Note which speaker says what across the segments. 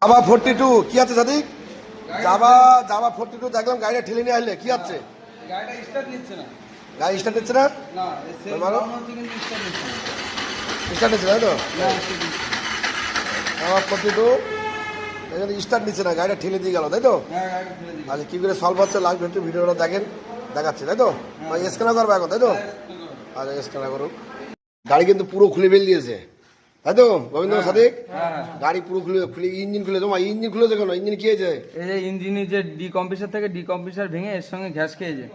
Speaker 1: Java 42 কি আছে Sadiq? Java 42 দেখলাম গাড়িটা ঠেলে নিয়ে আসলে কি আছে?
Speaker 2: গাড়িটা স্টার্ট নিচ্ছে না।
Speaker 1: গাড়ি স্টার্ট নিচ্ছে না?
Speaker 2: না, সেল ডাউন হচ্ছে কিন্তু স্টার্ট নিচ্ছে না।
Speaker 1: স্টার্ট নিচ্ছে না তো?
Speaker 2: না, স্টার্ট নিচ্ছে না।
Speaker 1: জাভা 42 এখানে স্টার্ট নিচ্ছে না, গাড়িটা ঠেলে দিয়ে গেল তাই তো?
Speaker 2: হ্যাঁ, গাড়িটা ফেলে দিই।
Speaker 1: আচ্ছা কি করে সলভ হচ্ছে লাস্ট ভিডিওটা দেখেন, দেখাচ্ছে তাই তো? স্ক্যানার করবে এখন তাই তো? আচ্ছা স্ক্যানার করুক। গাড়ি কিন্তু পুরো খুলে ফেল দিয়েছে তাই তো গোবিন্দ সাদিক? গাড়ি পুরো খুলে ইঞ্জিন খুলে, তোমার ইঞ্জিন খুলেছে কেন? ইঞ্জিন কি হয়েছে?
Speaker 2: এই যে ইঞ্জিনের যে ডিকম্প্রেসার থেকে ডিকম্প্রেসার ভেঙে এর সঙ্গে গ্যাস খেয়েছে।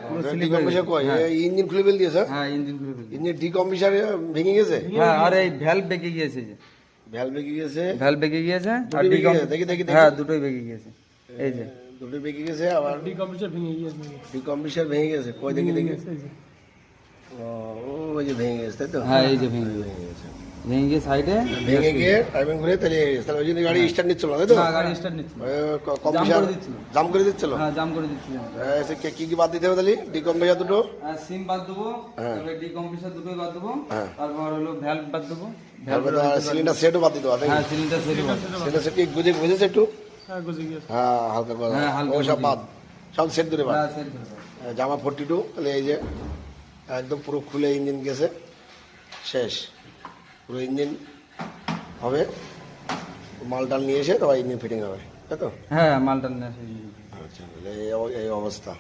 Speaker 2: পুরো স্লিপ হয়ে
Speaker 1: ডিকম্প্রেসার
Speaker 2: গেছে।
Speaker 1: কই?
Speaker 2: হ্যাঁ।
Speaker 1: ইঞ্জিন খুলে ফেল দিয়েছে?
Speaker 2: হ্যাঁ, ইঞ্জিন খুলে ফেলছে।
Speaker 1: ইঞ্জিন ডিকম্প্রেসার ভেঙে গেছে?
Speaker 2: হ্যাঁ, আর এই ভ্যালভ বেঁকে গিয়েছে যে।
Speaker 1: ভ্যালভ বেঁকে গেছে?
Speaker 2: ভ্যালভ বেঁকে গিয়েছে আর
Speaker 1: দুটোই বেঁকে গেছে? দেখি দেখি দেখি।
Speaker 2: হ্যাঁ, দুটোই বেঁকে গিয়েছে। এই যে
Speaker 1: দুটো বেঁকে গেছে, আবার ডিকম্প্রেসার ভেঙে গেছে। কই দেখি দেখি। ও ওই যে ভেঙে গেছে তাই তো?
Speaker 2: হ্যাঁ, এই যে ভেঙে গেছে।
Speaker 1: ভেঙে গেছে।
Speaker 2: ভেঙে গিয়ে সাইডে
Speaker 1: ভেঙে গিয়ে টাইমিং ঘুরে তাহলে ওই জন্য গাড়ি স্টার্ট নিচ্ছিল না তাই তো?
Speaker 2: না, গাড়ি স্টার্ট নিচ্ছে না।
Speaker 1: কম্প্রেসার
Speaker 2: করে দিচ্ছিল।
Speaker 1: জাম করে দিচ্ছিল?
Speaker 2: হ্যাঁ, জাম করে দিচ্ছিল।
Speaker 1: কি কি বাদ দিতে হবে তাহলে? ডিকম্প্রেসার দুটো,
Speaker 2: আর সিম বাদ দেবো,
Speaker 1: হ্যাঁ।
Speaker 2: তারপরে ডিকম্প্রেসার দুটোই বাদ দেবো,
Speaker 1: হ্যাঁ।
Speaker 2: তারপর হলো ভ্যালভ বাদ দেবো।
Speaker 1: সিলিন্ডার সেটও বাদ দিতে হবে।
Speaker 2: হ্যাঁ, সিলিন্ডার সেটও বাদ দেবো।
Speaker 1: সিলিন্ডার সেট কি বুঝেছে একটু? হ্যাঁ হালকা করে।
Speaker 2: হ্যাঁ, হালকা
Speaker 1: ও সব
Speaker 2: করে।
Speaker 1: বাদ, সব সেট ধরে বাদ।
Speaker 2: হ্যাঁ, সেট করে দাও।
Speaker 1: জামা 42 তাহলে এই যে একদম পুরো খুলে ইঞ্জিন গেছে, শেষ। পুরো ইঞ্জিন হবে, মালটাল নিয়ে এসে তবে ইঞ্জিন ফিটিং হবে তাই তো?
Speaker 2: হ্যাঁ, মালটা নিয়ে আসে।
Speaker 1: আচ্ছা তাহলে এই অবস্থা।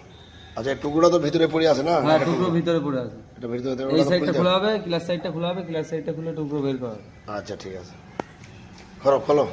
Speaker 1: আচ্ছা এই টুকরোটা তো ভিতরে পড়ে আছে না?
Speaker 2: হ্যাঁ, টুকরো ভিতরে পড়ে আছে।
Speaker 1: এটা ভিতরে
Speaker 2: এই সাইডটা খোলা হবে, ক্লাস সাইডটা খোলা হবে, ক্লাস সাইডটা খুলে টুকরো বের করা হবে।
Speaker 1: আচ্ছা ঠিক আছে, খোলো খোলো।